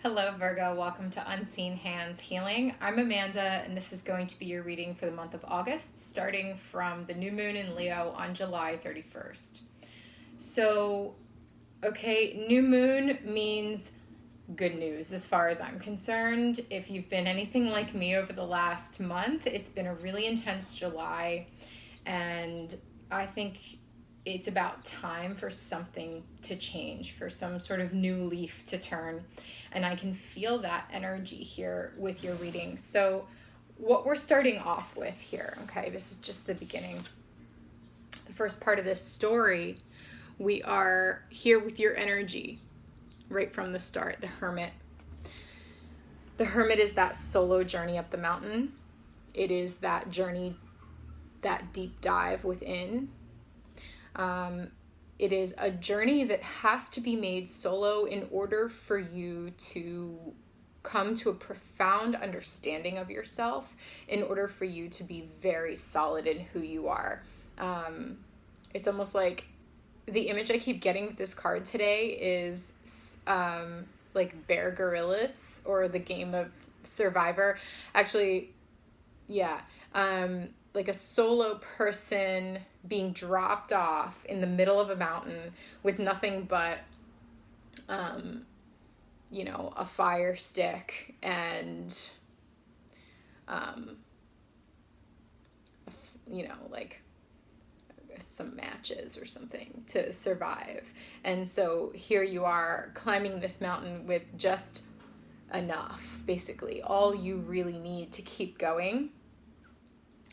Hello, Virgo. Welcome to Unseen Hands Healing. I'm Amanda, and this is going to be your reading for the month of August, starting from the new moon in Leo on July 31st. So, new moon means good news as far as I'm concerned. If you've been anything like me over the last month, it's been a really intense July, and I think it's about time for something to change, for some sort of new leaf to turn. And I can feel that energy here with your reading. So what we're starting off with here, okay, this is just the beginning. The first part of this story, we are here with your energy right from the start, the Hermit. The Hermit is that solo journey up the mountain. It is that journey, that deep dive within. It is a journey that has to be made solo in order for you to come to a profound understanding of yourself, in order for you to be very solid in who you are. It's almost like the image I keep getting with this card today is like Bear Grylls or the game of Survivor. Actually, yeah. Like a solo person being dropped off in the middle of a mountain with nothing but, a fire stick and, like some matches or something to survive. And so here you are climbing this mountain with just enough, basically, all you really need to keep going.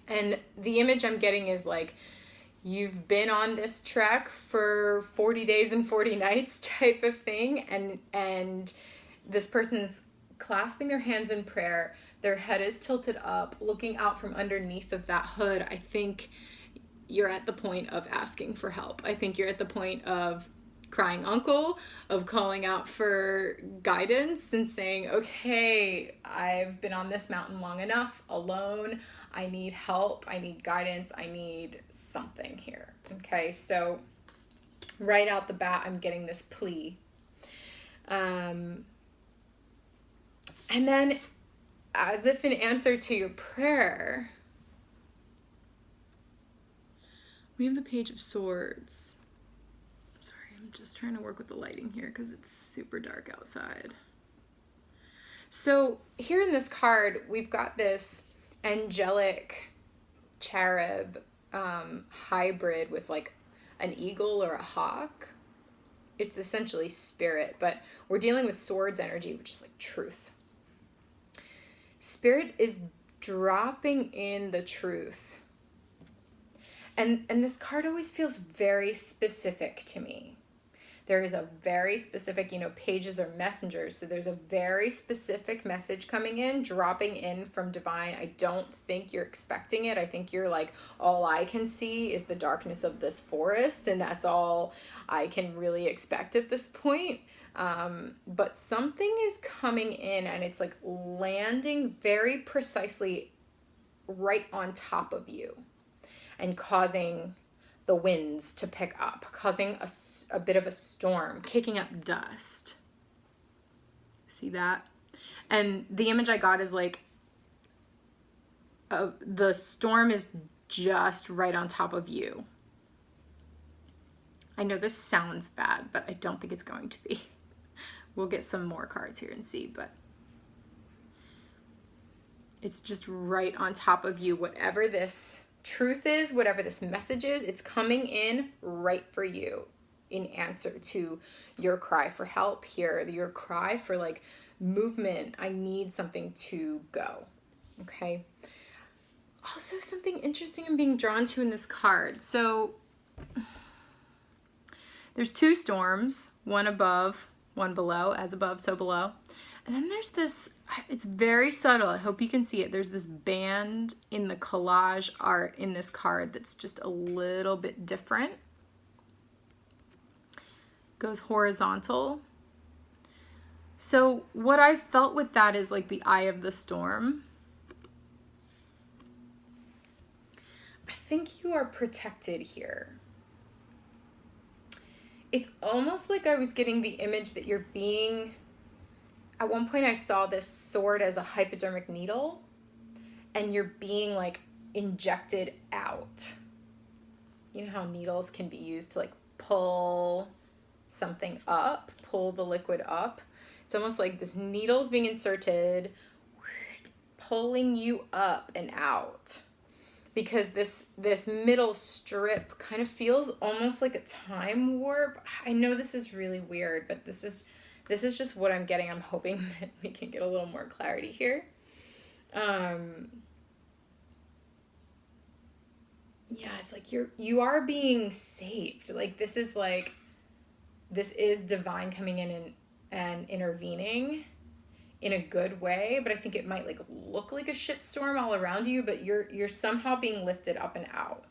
And the image I'm getting is like, you've been on this trek for 40 days and 40 nights type of thing. And this person's clasping their hands in prayer. Their head is tilted up, looking out from underneath of that hood. I think you're at the point of asking for help. I think you're at the point of crying uncle, of calling out for guidance and saying, okay, I've been on this mountain long enough alone. I need help. I need guidance. I need something here. Okay, so right out the bat, I'm getting this plea. And then, as if in answer to your prayer, we have the Page of Swords. I'm just trying to work with the lighting here because it's super dark outside. So here in this card, we've got this angelic cherub hybrid with like an eagle or a hawk. It's essentially spirit, but we're dealing with swords energy, which is like truth. Spirit is dropping in the truth. And this card always feels very specific to me. There is a very specific, pages are messengers. So there's a very specific message coming in, dropping in from divine. I don't think you're expecting it. I think you're like, all I can see is the darkness of this forest. And that's all I can really expect at this point. But something is coming in and it's like landing very precisely right on top of you and causing the winds to pick up, causing a bit of a storm, kicking up dust. See that? And the image I got is like, the storm is just right on top of you. I know this sounds bad, but I don't think it's going to be. We'll get some more cards here and see, but it's just right on top of you. Whatever this truth is, whatever this message is, it's coming in right for you in answer to your cry for help here, your cry for like movement. I need something to go. Okay. Also, something interesting I'm being drawn to in this card. So there's two storms, one above, one below, as above, so below. And then there's this, it's very subtle. I hope you can see it. There's this band in the collage art in this card that's just a little bit different. Goes horizontal. So what I felt with that is like the eye of the storm. I think you are protected here. It's almost like I was getting the image that you're being at one point I saw this sword as a hypodermic needle, and you're being like injected out. You know how needles can be used to like pull something up, pull the liquid up. It's almost like this needle's being inserted, pulling you up and out. Because this middle strip kind of feels almost like a time warp. I know this is really weird, but this is just what I'm getting. I'm hoping that we can get a little more clarity here. Yeah, it's like you are being saved. Like this is divine coming in and intervening in a good way, but I think it might like look like a shitstorm all around you, but you're somehow being lifted up and out.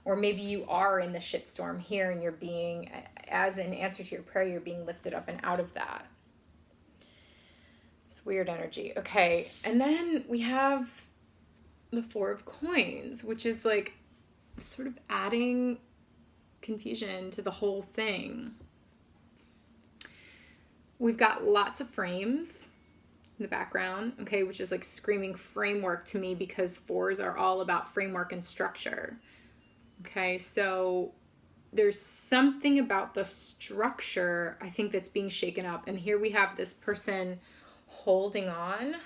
Or maybe you are in the shitstorm here and you're being, as an answer to your prayer, you're being lifted up and out of that. It's weird energy. Okay, and then we have the Four of Coins, which is like sort of adding confusion to the whole thing. We've got lots of frames in the background, okay, which is like screaming framework to me because fours are all about framework and structure. Okay, so there's something about the structure, I think, that's being shaken up. And here we have this person holding on.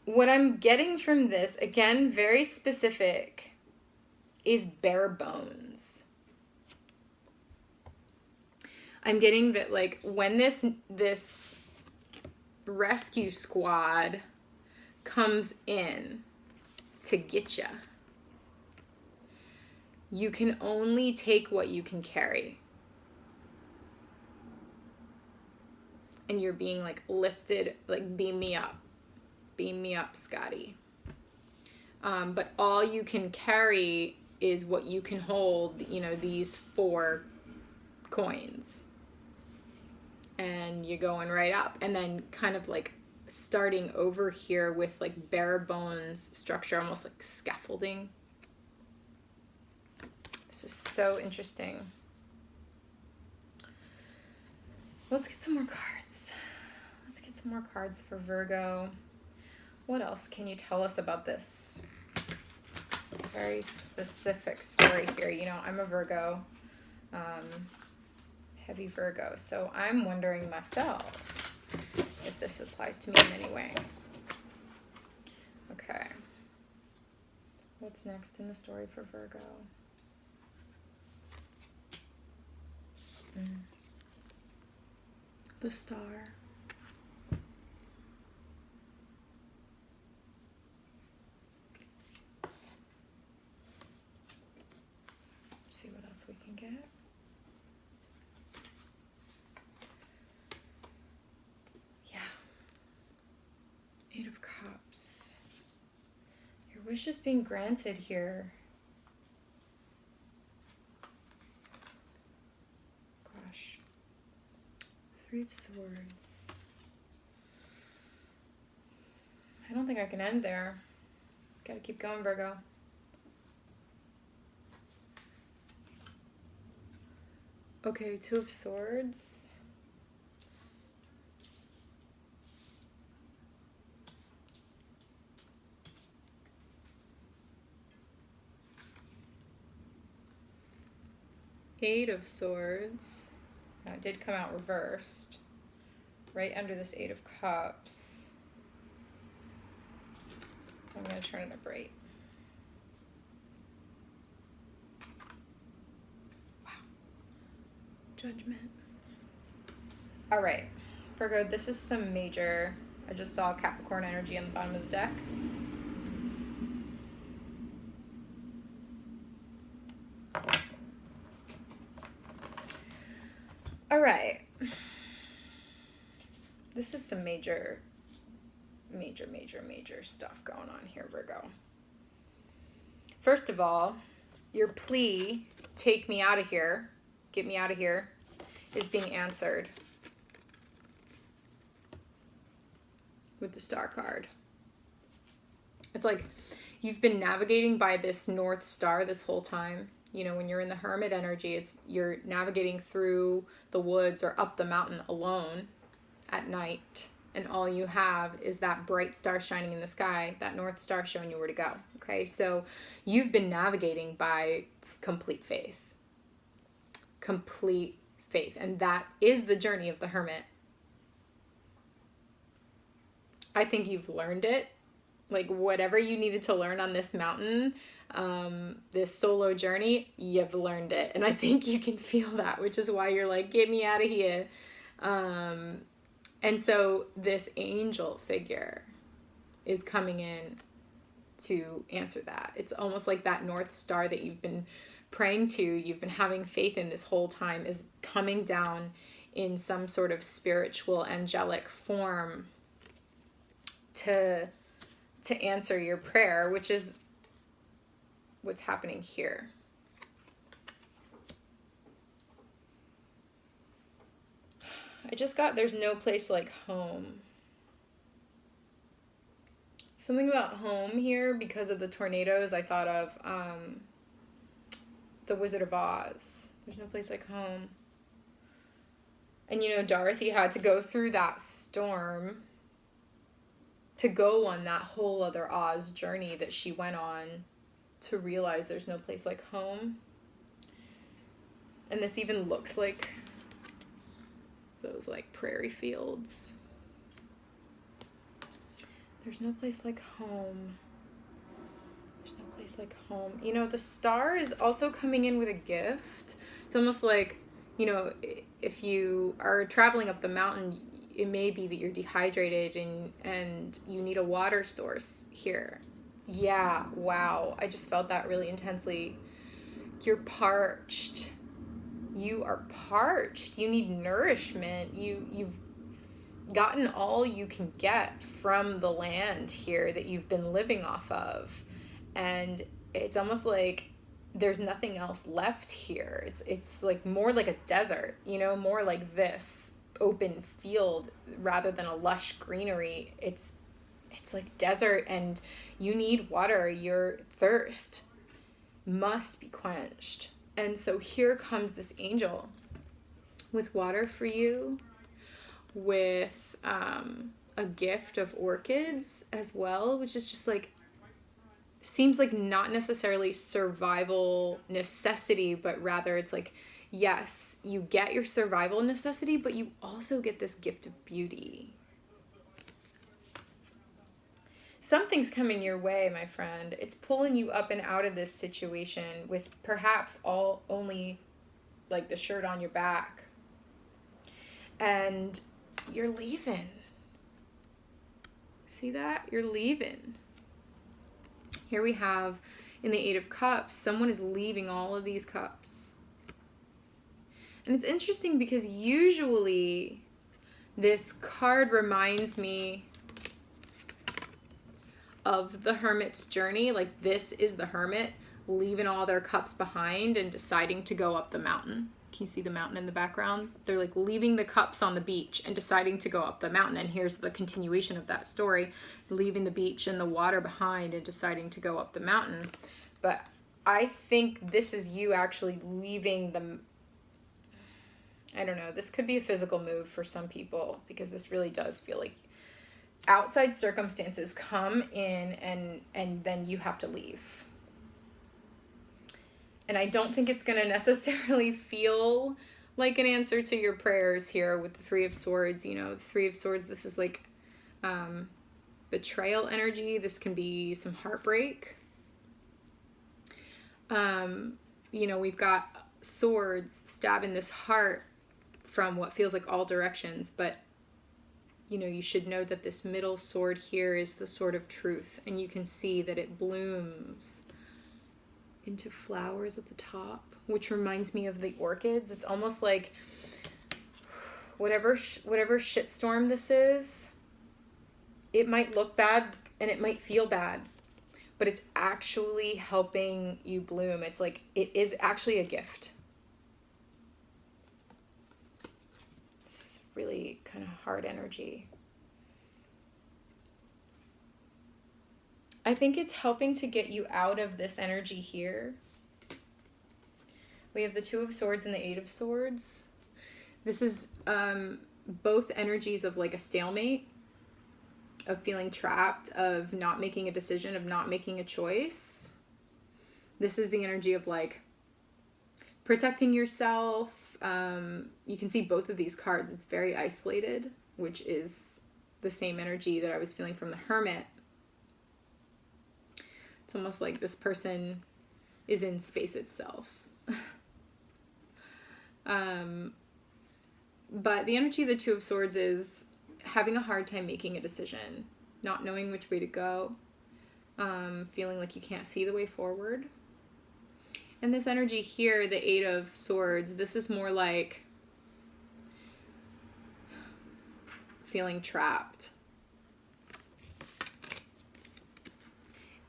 What I'm getting from this, again, very specific, is bare bones. I'm getting that, like, when this rescue squad comes in to get ya, you can only take what you can carry. And you're being, like, lifted, like, beam me up, Scotty. But all you can carry is what you can hold, you know, these 4 coins. And you're going right up, and then kind of like starting over here with like bare bones structure, almost like scaffolding. This is so interesting. Let's get some more cards. Let's get some more cards for Virgo. What else can you tell us about this very specific story here? You know, I'm a Virgo. Heavy Virgo. So I'm wondering myself if this applies to me in any way. Okay. What's next in the story for Virgo? The Star. See what else we can get. Eight of Cups. Your wish is being granted here. Gosh. 3 of Swords. I don't think I can end there. Gotta keep going, Virgo. Okay, 2 of Swords. Eight of Swords. Now, it did come out reversed. Right under this 8 of Cups. I'm going to turn it up right. Wow. Judgment. All right. Virgo, this is some major... I just saw Capricorn energy on the bottom of the deck. All right. This is some major stuff going on here, Virgo. First of all, your plea, take me out of here, get me out of here, is being answered with the Star card. It's like you've been navigating by this North Star this whole time, You know, when you're in the hermit energy, you're navigating through the woods or up the mountain alone at night, and all you have is that bright star shining in the sky, that North Star showing you where to go. Okay, so you've been navigating by complete faith. Complete faith. And that is the journey of the hermit. I think you've learned it. Like, whatever you needed to learn on this mountain, this solo journey, you've learned it. And I think you can feel that, which is why you're like, get me out of here. And so this angel figure is coming in to answer that. It's almost like that North Star that you've been praying to, you've been having faith in this whole time, is coming down in some sort of spiritual angelic form to answer your prayer, which is what's happening here. I just got, there's no place like home. Something about home here, because of the tornadoes, I thought of the Wizard of Oz. There's no place like home. And you know, Dorothy had to go through that storm to go on that whole other Oz journey that she went on to realize there's no place like home. And this even looks like those like prairie fields. There's no place like home. There's no place like home. You know, the star is also coming in with a gift. It's almost like, you know, if you are traveling up the mountain, it may be that you're dehydrated and you need a water source here. Yeah, wow. I just felt that really intensely. You're parched. You are parched. You need nourishment. You've gotten all you can get from the land here that you've been living off of. And it's almost like there's nothing else left here. It's like more like a desert, you know, more like this open field rather than a lush greenery. It's like desert, and you need water. Your thirst must be quenched. And so here comes this angel with water for you, with a gift of orchids as well, which is just like, seems like not necessarily survival necessity, but rather it's like, yes, you get your survival necessity, but you also get this gift of beauty. Something's coming your way, my friend. It's pulling you up and out of this situation with perhaps only like the shirt on your back. And you're leaving. See that? You're leaving. Here we have in the Eight of Cups, someone is leaving all of these cups. And it's interesting because usually this card reminds me of the hermit's journey. Like, this is the hermit leaving all their cups behind and deciding to go up the mountain. Can you see the mountain in the background? They're like leaving the cups on the beach and deciding to go up the mountain. And here's the continuation of that story, leaving the beach and the water behind and deciding to go up the mountain. But I think this is you actually leaving the, I don't know, this could be a physical move for some people, because this really does feel like outside circumstances come in and then you have to leave. And I don't think it's going to necessarily feel like an answer to your prayers here with the Three of Swords. You know, the Three of Swords, this is like betrayal energy. This can be some heartbreak. You know, we've got swords stabbing this heart from what feels like all directions, but you know, you should know that this middle sword here is the sword of truth, and you can see that it blooms into flowers at the top, which reminds me of the orchids. It's almost like whatever shitstorm this is, it might look bad and it might feel bad, but it's actually helping you bloom. It's like, it is actually a gift. This is really kind of hard energy. I think it's helping to get you out of this energy here We have the Two of Swords and the Eight of Swords. This is both energies of like a stalemate, of feeling trapped, of not making a decision, of not making a choice. This is the energy of like protecting yourself. You can see both of these cards. It's very isolated, which is the same energy that I was feeling from the Hermit. It's almost like this person is in space itself. But the energy of the Two of Swords is having a hard time making a decision, not knowing which way to go, feeling like you can't see the way forward. And this energy here, the Eight of Swords, this is more like feeling trapped.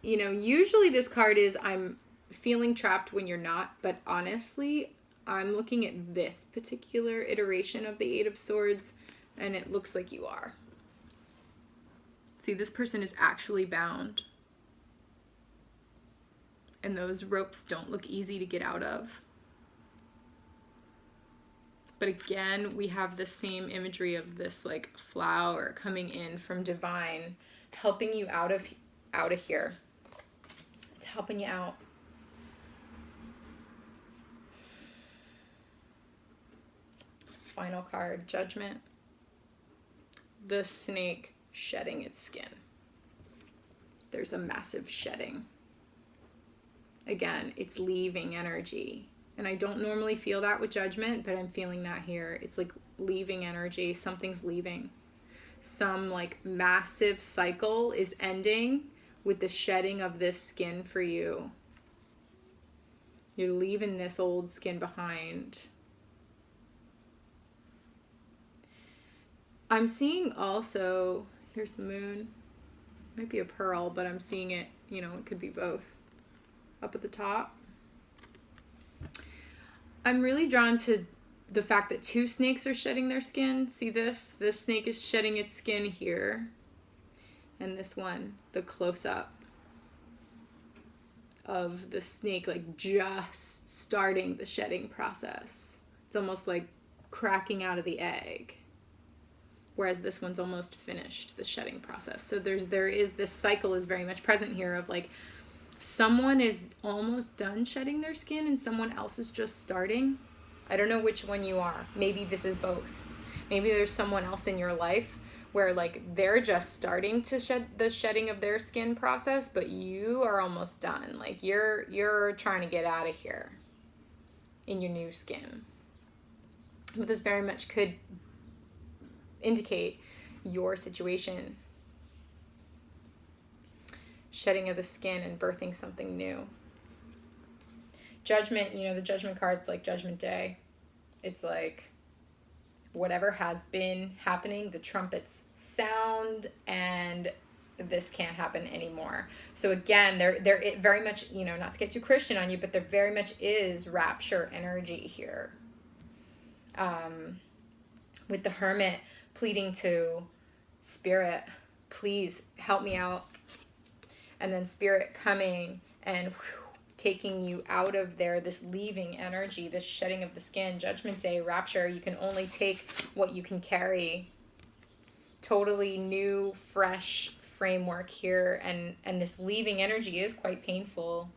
You know, usually this card is I'm feeling trapped when you're not, but honestly, I'm looking at this particular iteration of the Eight of Swords, and it looks like you are. See, this person is actually bound. And those ropes don't look easy to get out of. But again, we have the same imagery of this like flower coming in from divine, helping you out of here. It's helping you out. Final card, Judgment. The snake shedding its skin. There's a massive shedding. Again, it's leaving energy. And I don't normally feel that with Judgment, but I'm feeling that here. It's like leaving energy. Something's leaving. Some like massive cycle is ending with the shedding of this skin for you. You're leaving this old skin behind. I'm seeing also, here's the moon. Might be a pearl, but I'm seeing it, you know, it could be both. Up at the top. I'm really drawn to the fact that two snakes are shedding their skin. See this? This snake is shedding its skin here. And this one, the close-up of the snake, like just starting the shedding process. It's almost like cracking out of the egg. Whereas this one's almost finished the shedding process. So there is this cycle is very much present here of like someone is almost done shedding their skin and someone else is just starting. I don't know which one you are. Maybe this is both. Maybe there's someone else in your life where like they're just starting to shed the shedding of their skin process, but you are almost done. Like you're trying to get out of here in your new skin. But this very much could indicate your situation. Shedding of the skin and birthing something new. Judgment, you know, the Judgment card's like Judgment Day. It's like whatever has been happening, the trumpets sound and this can't happen anymore. So again, there it very much, you know, not to get too Christian on you, but there very much is rapture energy here. With the Hermit pleading to Spirit, please help me out. And then Spirit coming and taking you out of there, this leaving energy, this shedding of the skin, Judgment Day, rapture. You can only take what you can carry. Totally new, fresh framework here. And this leaving energy is quite painful.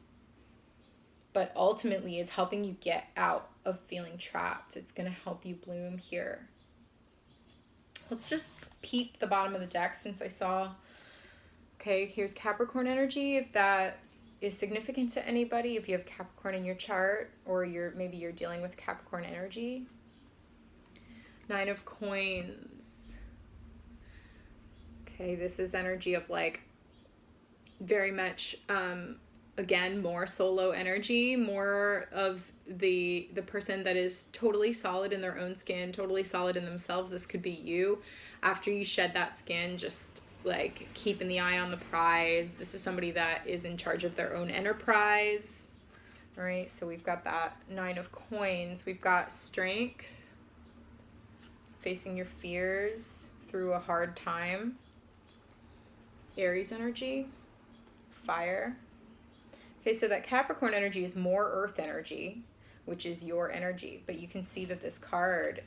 But ultimately, it's helping you get out of feeling trapped. It's going to help you bloom here. Let's just peek the bottom of the deck since I saw... Okay, here's Capricorn energy. If that is significant to anybody, if you have Capricorn in your chart, or maybe you're dealing with Capricorn energy. Nine of Coins. Okay, this is energy of like very much, again, more solo energy, more of the person that is totally solid in their own skin, totally solid in themselves. This could be you. After you shed that skin, just like keeping the eye on the prize. This is somebody that is in charge of their own enterprise. All right, so we've got that Nine of Coins. We've got strength, facing your fears through a hard time. Aries energy, fire. Okay, so that Capricorn energy is more earth energy, which is your energy. But you can see that this card,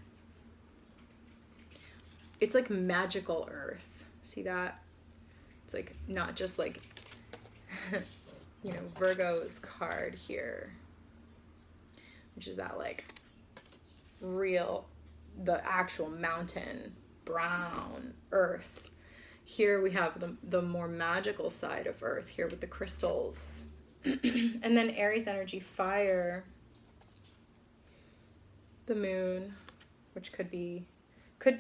it's like magical earth. See that? It's like not just like, you know, Virgo's card here, which is that like real, the actual mountain, brown earth. Here we have the more magical side of earth here with the crystals. And then Aries energy, fire, the moon, which could be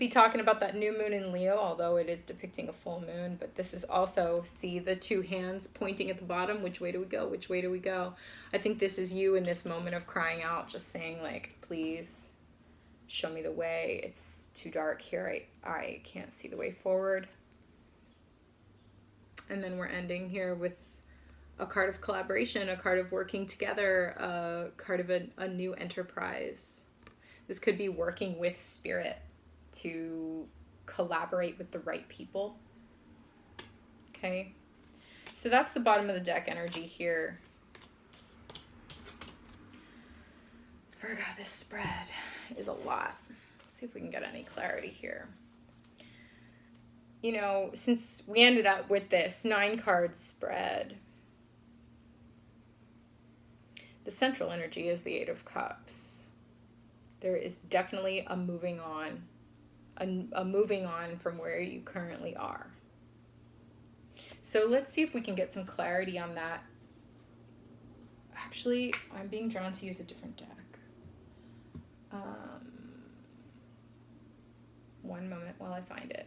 talking about that new moon in Leo, although it is depicting a full moon. But this is also, see the two hands pointing at the bottom. Which way do we go? Which way do we go? I think this is you in this moment of crying out, just saying like, please show me the way. It's too dark here. I can't see the way forward. And then we're ending here with a card of collaboration, a card of working together, a card of a new enterprise. This could be working with spirit to collaborate with the right people. Okay, so that's the bottom of the deck energy here. Virgo, this spread is a lot. Let's see if we can get any clarity here. You know, since we ended up with this 9-card spread, the central energy is the 8 of Cups. There is definitely a moving on. A moving on from where you currently are. So let's see if we can get some clarity on that. Actually, I'm being drawn to use a different deck. One moment while I find it.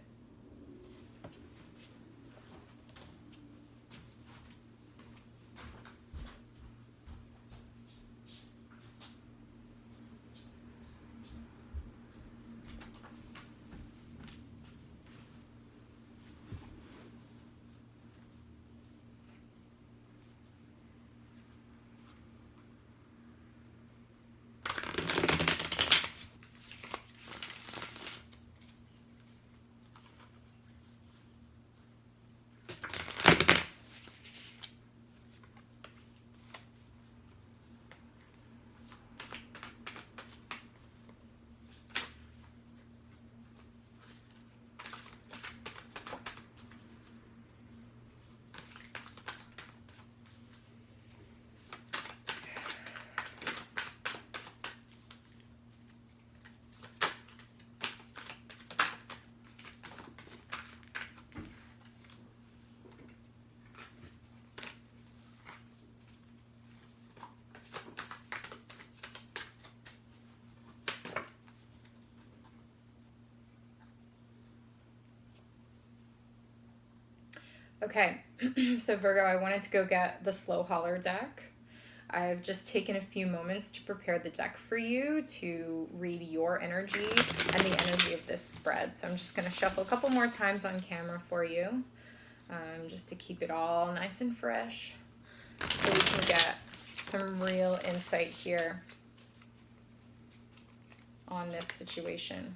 Okay, so Virgo, I wanted to go get the slow Holler deck. I've just taken a few moments to prepare the deck for you to read your energy and the energy of this spread. So I'm just going to shuffle a couple more times on camera for you, just to keep it all nice and fresh, so we can get some real insight here on this situation.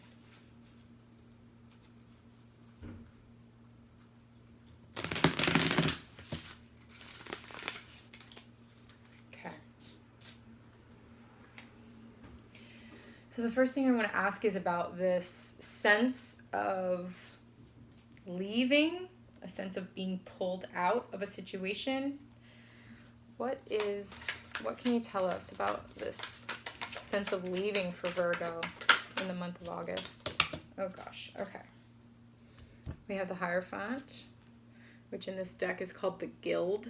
So the first thing I want to ask is about this sense of leaving, a sense of being pulled out of a situation. What can you tell us about this sense of leaving for Virgo in the month of August? Oh gosh, okay. We have the Hierophant, which in this deck is called the Guild.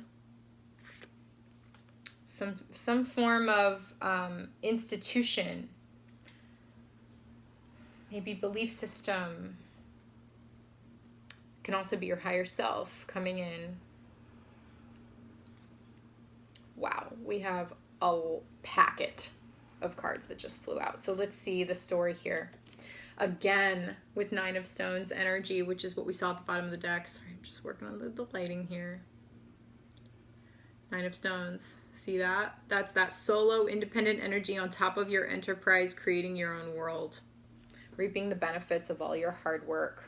Some form of institution, maybe belief system. Can also be your higher self coming in. Wow, we have a packet of cards that just flew out. So let's see the story here. Again, with 9 of Stones energy, which is what we saw at the bottom of the deck. Sorry, I'm just working on the lighting here. 9 of Stones. See that? That's that solo, independent energy on top of your enterprise, creating your own world. Reaping the benefits of all your hard work.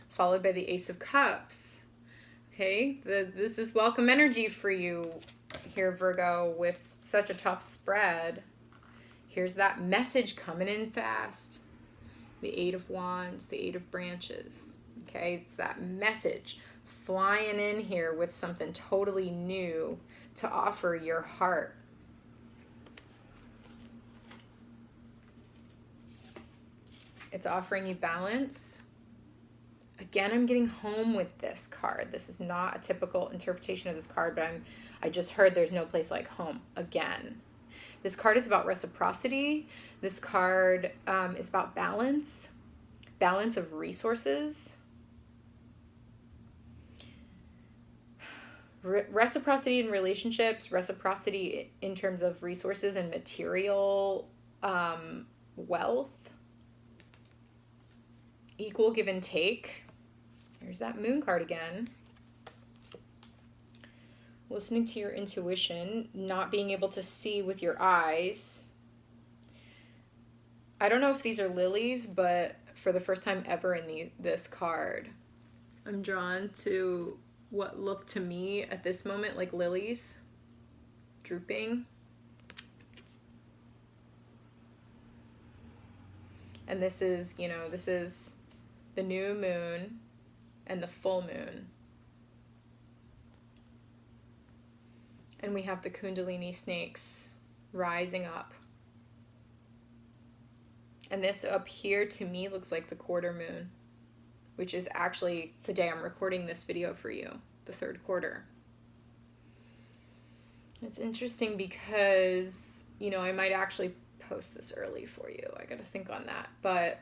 Followed by the Ace of Cups. Okay, this is welcome energy for you here, Virgo, with such a tough spread. Here's that message coming in fast. The Eight of Wands, the Eight of Branches. Okay, it's that message flying in here with something totally new to offer your heart. It's offering you balance. Again, I'm getting home with this card. This is not a typical interpretation of this card, but I just heard there's no place like home again. This card is about reciprocity. This card is about balance of resources. Reciprocity in relationships, reciprocity in terms of resources and material wealth. Equal give and take. There's that moon card again. Listening to your intuition, not being able to see with your eyes. I don't know if these are lilies, but for the first time ever in this card, I'm drawn to what look to me at this moment like lilies drooping. And this is, this is the new moon and the full moon. And we have the Kundalini snakes rising up. And this up here to me looks like the quarter moon, which is actually the day I'm recording this video for you, the third quarter. It's interesting because, I might actually post this early for you. I got to think on that. But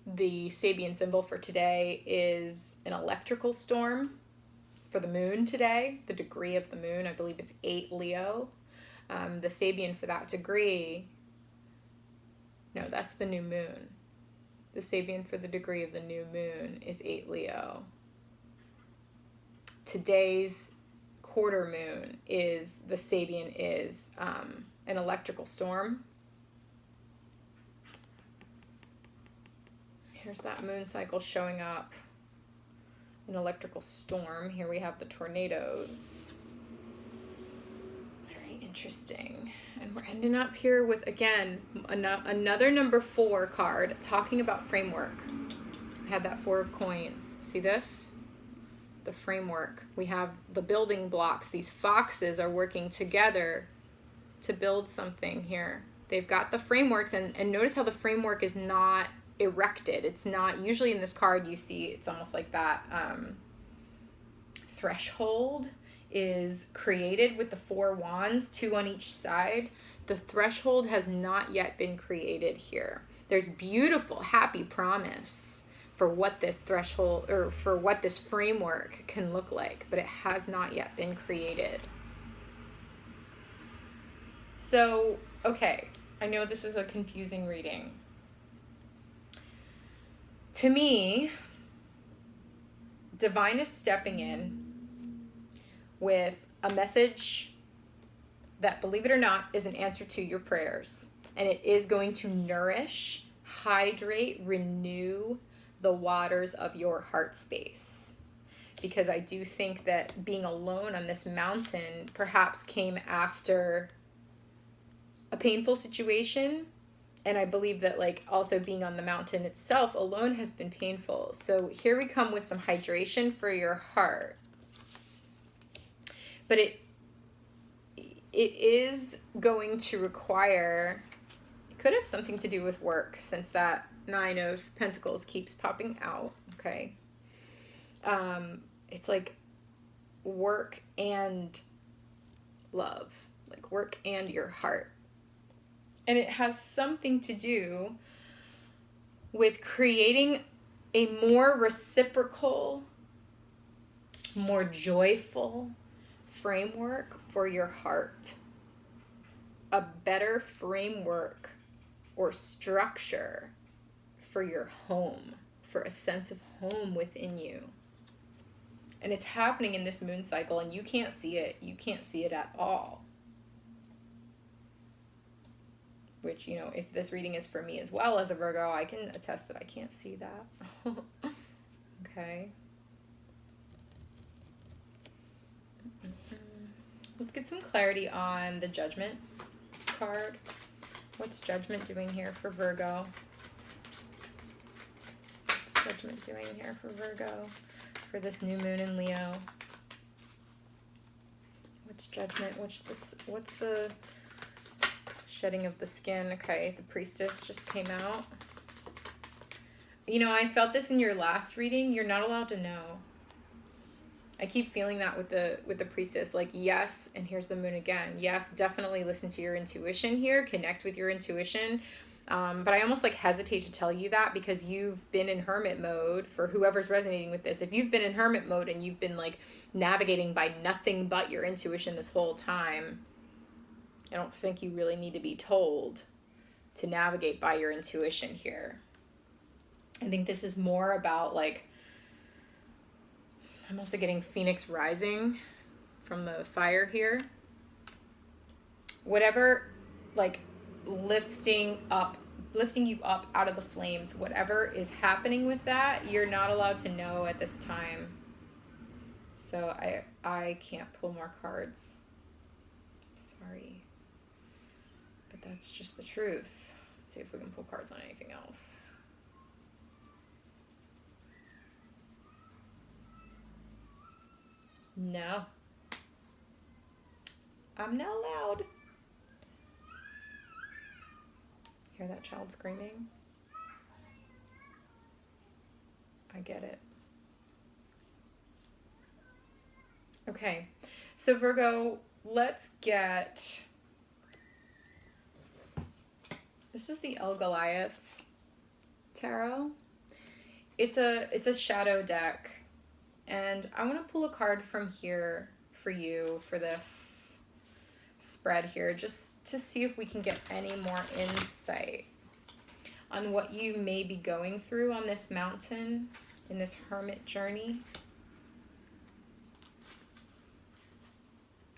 the Sabian symbol for today is an electrical storm. For the moon today, the degree of the moon, I believe it's 8 Leo. The Sabian for that degree, no, that's the new moon. The Sabian for the degree of the new moon is 8 Leo. Today's quarter moon is, the Sabian is an electrical storm. Here's that moon cycle showing up. An electrical storm. Here we have the tornadoes. Very interesting. And we're ending up here with, again, another number 4 card talking about framework. I had that 4 of coins. See this? The framework. We have the building blocks. These foxes are working together to build something here. They've got the frameworks, and notice how the framework is not erected. It's not, usually in this card you see it's almost like that threshold is created with the 4 wands, 2 on each side. The threshold has not yet been created here. There's beautiful, happy promise for what this threshold, or for what this framework can look like, but it has not yet been created. So, okay, I know this is a confusing reading. To me, divine is stepping in with a message that, believe it or not, is an answer to your prayers. And it is going to nourish, hydrate, renew the waters of your heart space. Because I do think that being alone on this mountain perhaps came after a painful situation. And I believe that, also being on the mountain itself alone has been painful. So here we come with some hydration for your heart. But it is going to require, it could have something to do with work, since that 9 of Pentacles keeps popping out, okay? It's like work and love, like work and your heart. And it has something to do with creating a more reciprocal, more joyful framework for your heart. A better framework or structure for your home, for a sense of home within you. And it's happening in this moon cycle, and you can't see it. You can't see it at all. Which, if this reading is for me as well as a Virgo, I can attest that I can't see that. Okay. Let's get some clarity on the Judgment card. What's Judgment doing here for Virgo? What's Judgment doing here for Virgo for this new moon in Leo? What's Judgment? What's the shedding of the skin? Okay, the Priestess just came out. You know, I felt this in your last reading. You're not allowed to know. I keep feeling that with the Priestess. Like, yes, and here's the moon again. Yes, definitely listen to your intuition here. Connect with your intuition. But I almost like hesitate to tell you that because you've been in hermit mode. For whoever's resonating with this, if you've been in hermit mode and you've been like navigating by nothing but your intuition this whole time, I don't think you really need to be told to navigate by your intuition here. I think this is more about like, I'm also getting Phoenix rising from the fire here. Whatever, like lifting you up out of the flames, whatever is happening with that, you're not allowed to know at this time. So I can't pull more cards. Sorry. But that's just the truth. Let's see if we can pull cards on anything else. No. I'm not allowed. Hear that child screaming? I get it. Okay. So Virgo, let's get... This is the Goliath tarot. It's a shadow deck. And I want to pull a card from here for you for this spread here, just to see if we can get any more insight on what you may be going through on this mountain, in this hermit journey.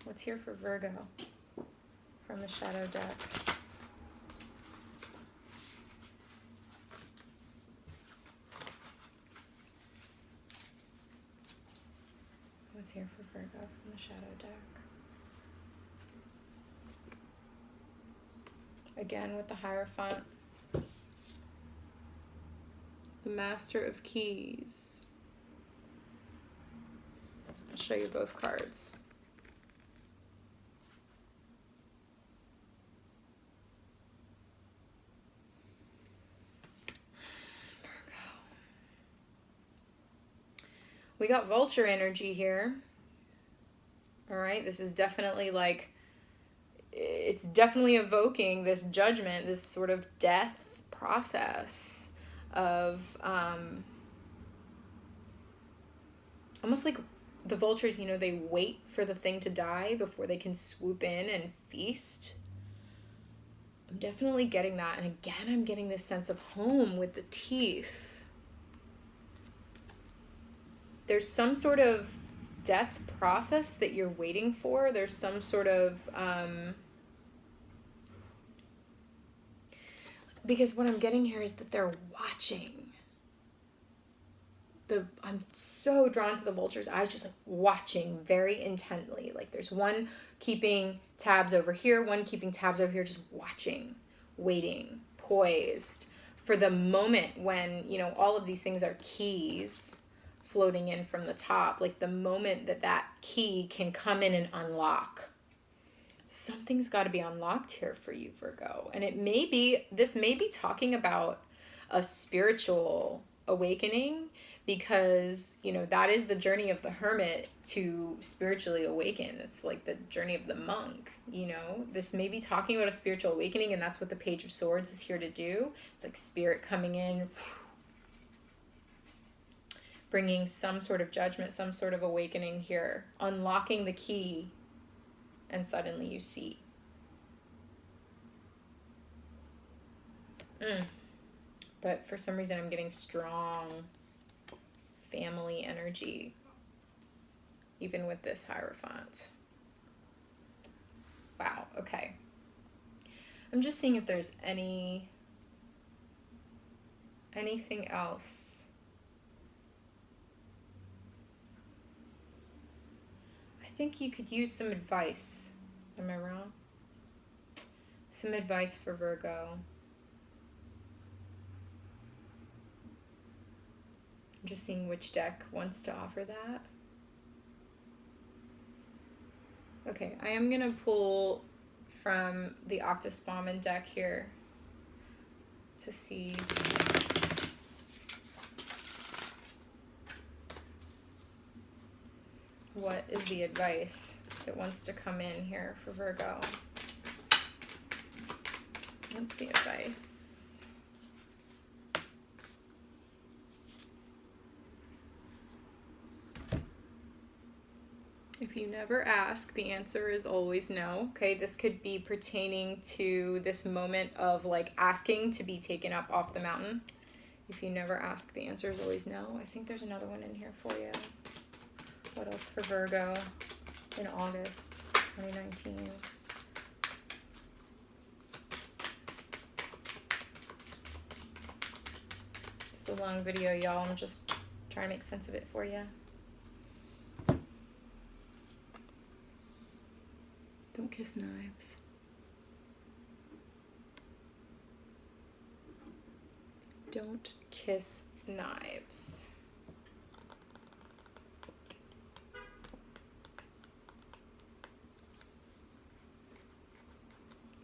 What's here for Virgo from the shadow deck? What's here for Virgo from the shadow deck? Again with the Hierophant. The Master of Keys. I'll show you both cards. We got vulture energy here. All right, this is definitely like, it's definitely evoking this judgment, this sort of death process of almost like the vultures, you know, they wait for the thing to die before they can swoop in and feast. I'm definitely getting that. And again, I'm getting this sense of home with the teeth. There's some sort of death process that you're waiting for. There's some sort of, because what I'm getting here is that they're watching. I'm so drawn to the vulture's eyes, just like watching very intently. Like there's one keeping tabs over here, one keeping tabs over here, just watching, waiting, poised for the moment when, you know, all of these things are keys floating in from the top, like the moment that key can come in and unlock. Something's got to be unlocked here for you, Virgo. And this may be talking about a spiritual awakening, because, you know, that is the journey of the hermit, to spiritually awaken. It's like the journey of the monk, you know. This may be talking about a spiritual awakening, and that's what the Page of Swords is here to do. It's like spirit coming in, bringing some sort of judgment, some sort of awakening here, unlocking the key, and suddenly you see. But for some reason I'm getting strong family energy, even with this Hierophant. Wow, okay. I'm just seeing if there's anything else. I think you could use some advice. Am I wrong? Some advice for Virgo. I'm just seeing which deck wants to offer that. Okay, I am going to pull from the Akta Spåman deck here to see what is the advice that wants to come in here for Virgo. What's the advice? If you never ask, the answer is always no. Okay, this could be pertaining to this moment of like asking to be taken up off the mountain. If you never ask, the answer is always no. I think there's another one in here for you. What else for Virgo in August 2019? It's a long video, y'all. I'm just trying to make sense of it for you. Don't kiss knives. Don't kiss knives.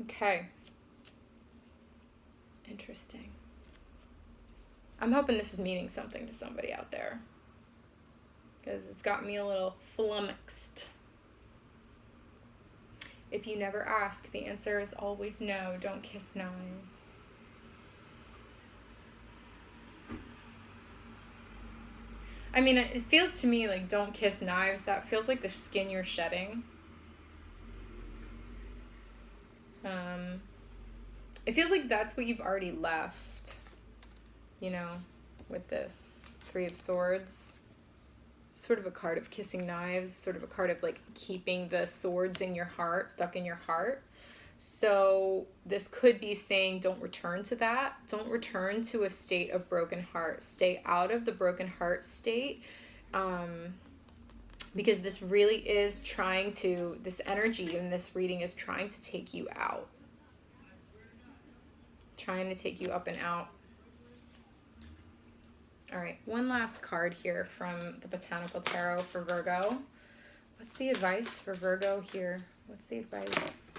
Okay. Interesting. I'm hoping this is meaning something to somebody out there, because it's got me a little flummoxed. If you never ask, the answer is always no. Don't kiss knives. I mean, it feels to me like don't kiss knives. That feels like the skin you're shedding. It feels like that's what you've already left, you know, with this Three of Swords. Sort of a card of kissing knives, sort of a card of like keeping the swords in your heart, stuck in your heart. So this could be saying don't return to that. Don't return to a state of broken heart. Stay out of the broken heart state, because this really is trying to, this energy in this reading is trying to take you out. Trying to take you up and out. All right, one last card here from the Botanical Tarot for Virgo. What's the advice for Virgo here? What's the advice?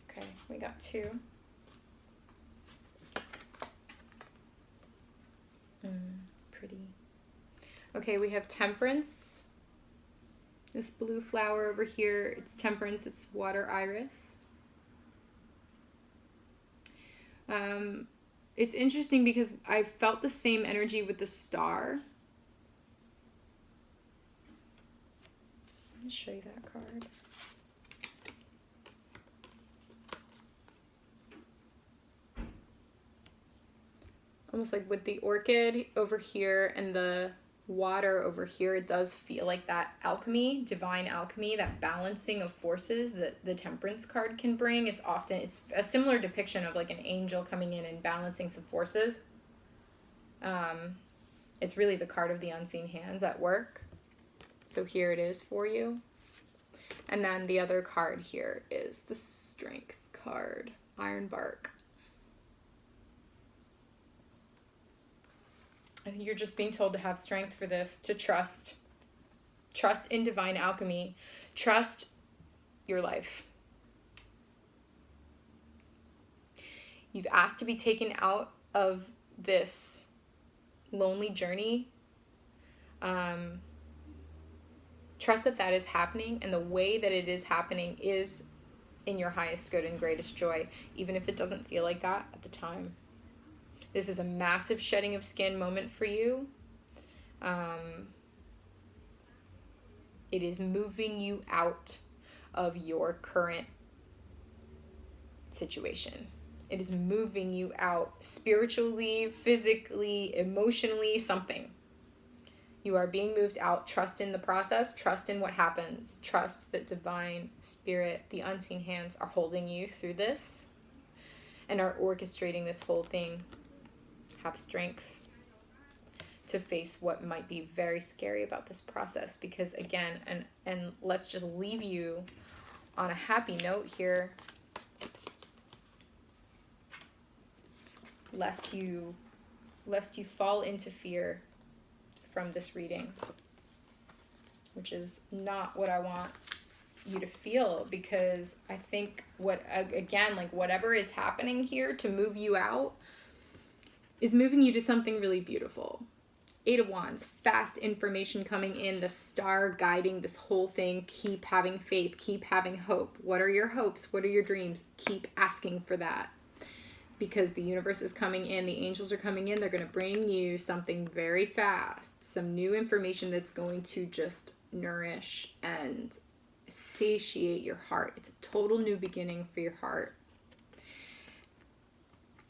Okay, we got two. Pretty. Okay, we have Temperance. This blue flower over here, it's Temperance, it's water iris. It's interesting because I felt the same energy with the star. Let me show you that card. Almost like with the orchid over here and the water over here, it does feel like that alchemy, divine alchemy, that balancing of forces that the Temperance card can bring. It's a similar depiction of like an angel coming in and balancing some forces. It's really the card of the unseen hands at work. So here it is for you. And then the other card here is the Strength card, Iron Bark. I think you're just being told to have strength for this, to trust. Trust in divine alchemy. Trust your life. You've asked to be taken out of this lonely journey. Trust that that is happening, and the way that it is happening is in your highest good and greatest joy, even if it doesn't feel like that at the time. This is a massive shedding of skin moment for you. It is moving you out of your current situation. It is moving you out spiritually, physically, emotionally, something. You are being moved out. Trust in the process. Trust in what happens. Trust that divine spirit, the unseen hands, are holding you through this and are orchestrating this whole thing. Have strength. to face what might be very scary about this process. Because again, and let's just leave you on a happy note here, lest you fall into fear from this reading, which is not what I want you to feel, because I think whatever is happening here to move you out is moving you to something really beautiful. 8 of Wands, fast information coming in, the star guiding this whole thing. Keep having faith, keep having hope. What are your hopes? What are your dreams? Keep asking for that, because the universe is coming in, the angels are coming in. They're going to bring you something very fast, some new information that's going to just nourish and satiate your heart. It's a total new beginning for your heart.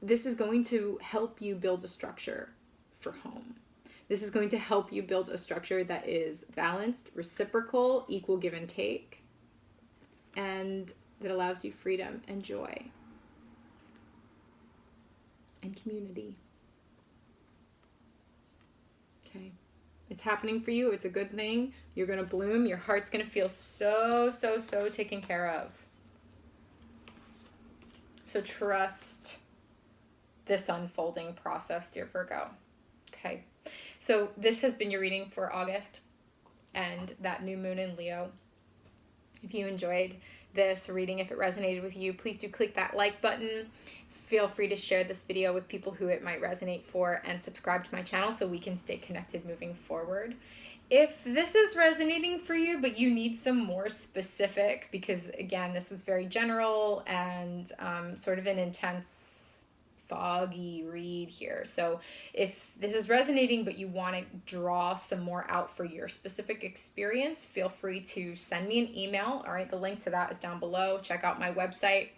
This is going to help you build a structure for home. This is going to help you build a structure that is balanced, reciprocal, equal give and take, and that allows you freedom and joy and community. Okay. It's happening for you. It's a good thing. You're going to bloom. Your heart's going to feel so taken care of. So trust this unfolding process, dear Virgo. Okay. So this has been your reading for August and that new moon in Leo. If you enjoyed this reading, if it resonated with you, please do click that like button. Feel free to share this video with people who it might resonate for, and subscribe to my channel so we can stay connected moving forward. If this is resonating for you, but you need some more specific, because again, this was very general and sort of an intense, foggy read here. So if this is resonating, but you want to draw some more out for your specific experience, feel free to send me an email. All right, the link to that is down below. Check out my website.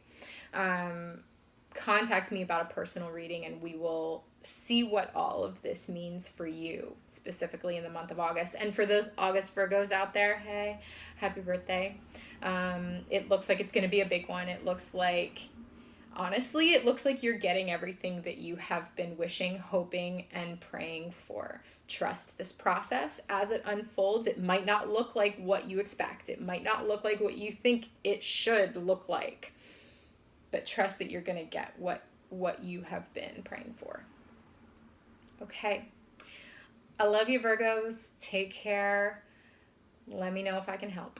Contact me about a personal reading, and we will see what all of this means for you, specifically in the month of August. And for those August Virgos out there, hey, happy birthday. It looks like it's going to be a big one. It looks like, honestly, it looks like you're getting everything that you have been wishing, hoping, and praying for. Trust this process as it unfolds. It might not look like what you expect. It might not look like what you think it should look like. But trust that you're going to get what you have been praying for. Okay. I love you, Virgos. Take care. Let me know if I can help.